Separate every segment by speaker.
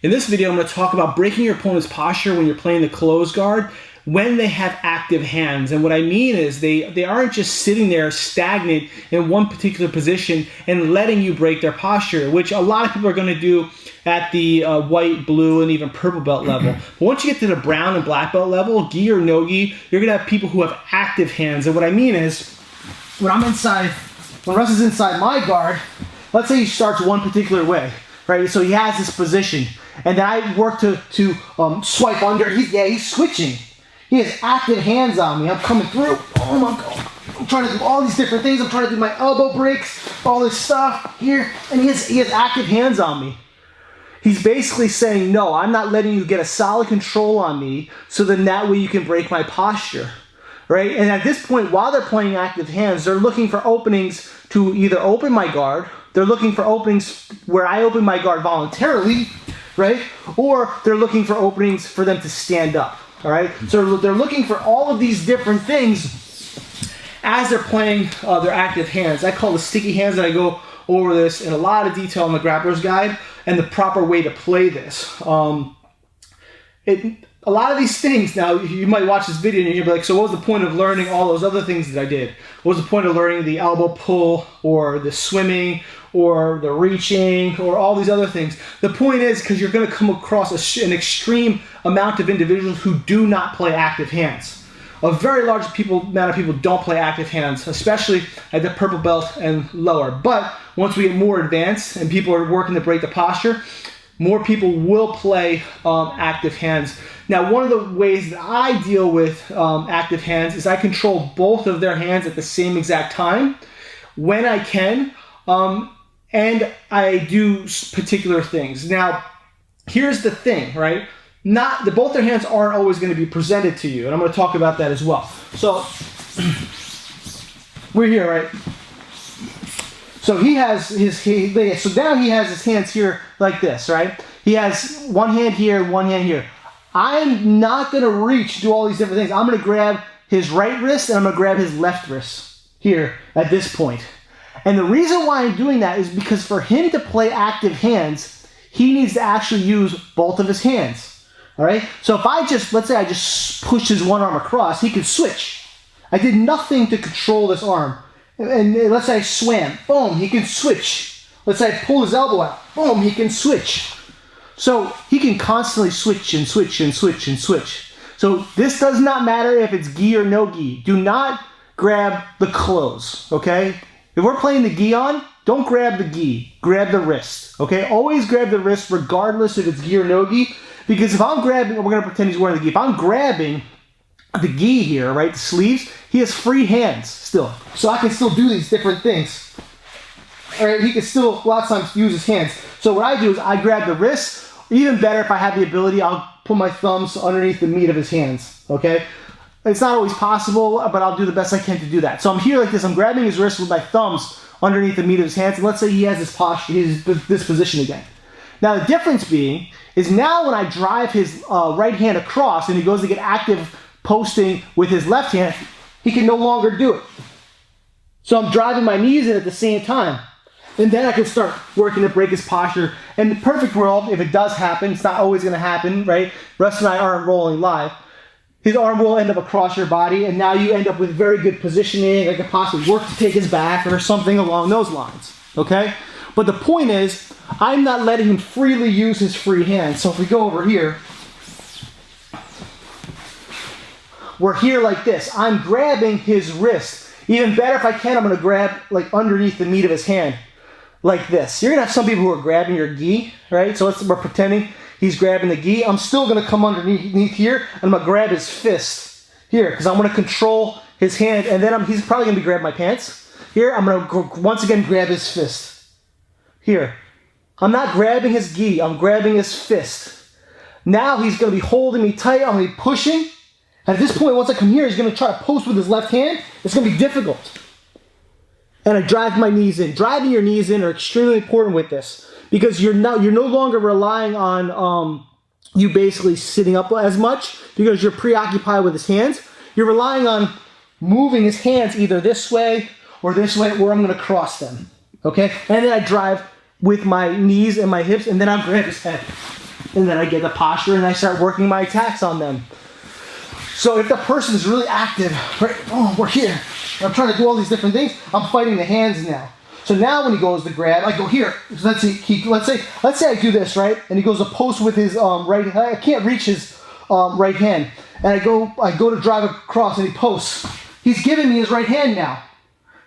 Speaker 1: In this video, I'm going to talk about breaking your opponent's posture when you're playing the closed guard when they have active hands. And what I mean is they aren't just sitting there stagnant in one particular position and letting you break their posture, which a lot of people are going to do at the white, blue, and even purple belt level. But once you get to the brown and black belt level, gi or no gi, you're going to have people who have active hands. And what I mean is, when Russ is inside my guard, let's say he starts one particular way, right? So he has this position, and then I work to swipe under. He's switching. He has active hands on me. I'm coming through. I'm trying to do all these different things. I'm trying to do my elbow breaks, all this stuff here, and he has active hands on me. He's basically saying, no, I'm not letting you get a solid control on me, so then that way you can break my posture, right? And at this point, while they're playing active hands, they're looking for openings to either open my guard, they're looking for openings where I open my guard voluntarily, right? Or they're looking for openings for them to stand up, all right? So they're looking for all of these different things as they're playing their active hands. I call the sticky hands, and I go over this in a lot of detail in the Grappler's Guide and the proper way to play this. A lot of these things, now you might watch this video and you'll be like, so what was the point of learning all those other things that I did? What was the point of learning the elbow pull or the swimming or the reaching or all these other things? The point is because you're going to come across an extreme amount of individuals who do not play active hands. A very large amount of people don't play active hands, especially at the purple belt and lower. But once we get more advanced and people are working to break the posture, more people will play active hands. Now, one of the ways that I deal with active hands is I control both of their hands at the same exact time when I can, and I do particular things. Now, here's the thing, right? Both their hands aren't always going to be presented to you, and I'm going to talk about that as well. So, we're here, right? So he has so now he has his hands here like this, right? He has one hand here, one hand here. I'm not going to reach, do all these different things. I'm going to grab his right wrist and I'm going to grab his left wrist here at this point. And the reason why I'm doing that is because for him to play active hands, he needs to actually use both of his hands. All right? So if let's say I just push his one arm across, he could switch. I did nothing to control this arm. And let's say I swam, boom, he can switch. Let's say I pull his elbow out, boom, he can switch. So he can constantly switch and switch and switch and switch. So this does not matter if it's gi or no gi. Do not grab the close, okay? If we're playing the gi on, don't grab the gi, grab the wrist, okay? Always grab the wrist regardless if it's gi or no gi, because if I'm grabbing, we're gonna pretend he's wearing the gi. If I'm grabbing the gi here, right, the sleeves, he has free hands still. So I can still do these different things. All right, he can still, a lot of times, use his hands. So what I do is I grab the wrists. Even better, if I have the ability, I'll put my thumbs underneath the meat of his hands, okay? It's not always possible, but I'll do the best I can to do that. So I'm here like this. I'm grabbing his wrist with my thumbs underneath the meat of his hands. And let's say he has this posture, this position again. Now the difference being is now when I drive his right hand across and he goes to get active posting with his left hand, he can no longer do it. So I'm driving my knees in at the same time. And then I can start working to break his posture. In the perfect world, if it does happen, it's not always going to happen, right? Russ and I aren't rolling live. His arm will end up across your body, and now you end up with very good positioning. I could possibly work to take his back or something along those lines, okay? But the point is, I'm not letting him freely use his free hand. So if we go over here, we're here like this. I'm grabbing his wrist. Even better if I can, I'm going to grab like underneath the meat of his hand. Like this. You're going to have some people who are grabbing your gi, right? So we're pretending he's grabbing the gi. I'm still going to come underneath here, and I'm going to grab his fist here, because I'm going to control his hand, and then he's probably going to be grabbing my pants. Here, I'm going to once again grab his fist. Here. I'm not grabbing his gi. I'm grabbing his fist. Now he's going to be holding me tight. I'm going to be pushing. And at this point, once I come here, he's going to try to post with his left hand. It's going to be difficult. And I drive my knees in. Driving your knees in are extremely important with this because you're no longer relying on you basically sitting up as much because you're preoccupied with his hands. You're relying on moving his hands either this way or this way, or I'm going to cross them. Okay? And then I drive with my knees and my hips, and then I'll grab his head. and then I get the posture and I start working my attacks on them. So if the person is really active, right, oh, we're here, I'm trying to do all these different things, I'm fighting the hands now. So now when he goes to grab, I go here. So let's say I do this, right? And he goes to post with his right hand. I can't reach his right hand. And I go to drive across and he posts. He's giving me his right hand now.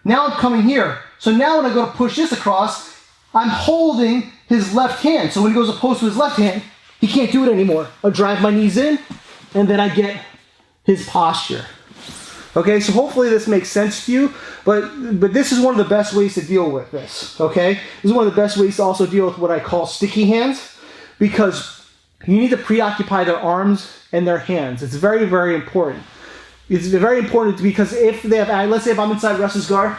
Speaker 1: Now I'm coming here. So now when I go to push this across, I'm holding his left hand. So when he goes to post with his left hand, he can't do it anymore. I drive my knees in and then I get his posture. Okay, so hopefully this makes sense to you, but this is one of the best ways to deal with this, okay? This is one of the best ways to also deal with what I call sticky hands, because you need to preoccupy their arms and their hands. It's very, very important. It's very important because if they have, let's say if I'm inside Russ's guard,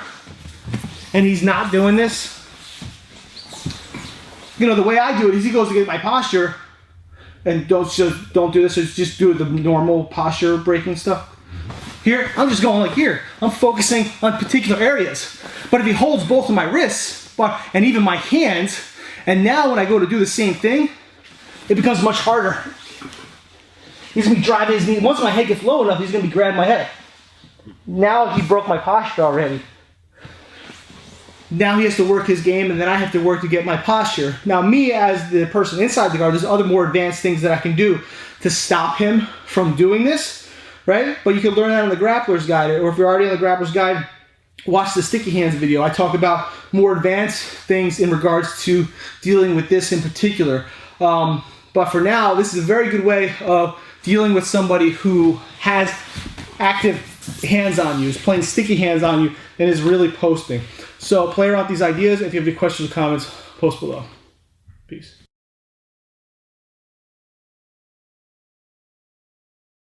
Speaker 1: and he's not doing this, you know, the way I do it is he goes to get my posture, and don't do this, just do the normal posture breaking stuff. Here, I'm just going like here. I'm focusing on particular areas. But if he holds both of my wrists, and even my hands, and now when I go to do the same thing, it becomes much harder. He's gonna be driving his knee. Once my head gets low enough, he's gonna be grabbing my head. Now he broke my posture already. Now he has to work his game, and then I have to work to get my posture. Now me, as the person inside the guard, there's other more advanced things that I can do to stop him from doing this. Right? But you can learn that on the Grappler's Guide, or if you're already on the Grappler's Guide, watch the Sticky Hands video. I talk about more advanced things in regards to dealing with this in particular. But for now, this is a very good way of dealing with somebody who has active hands on you, is playing sticky hands on you, and is really posting. So play around with these ideas. If you have any questions or comments, post below. Peace.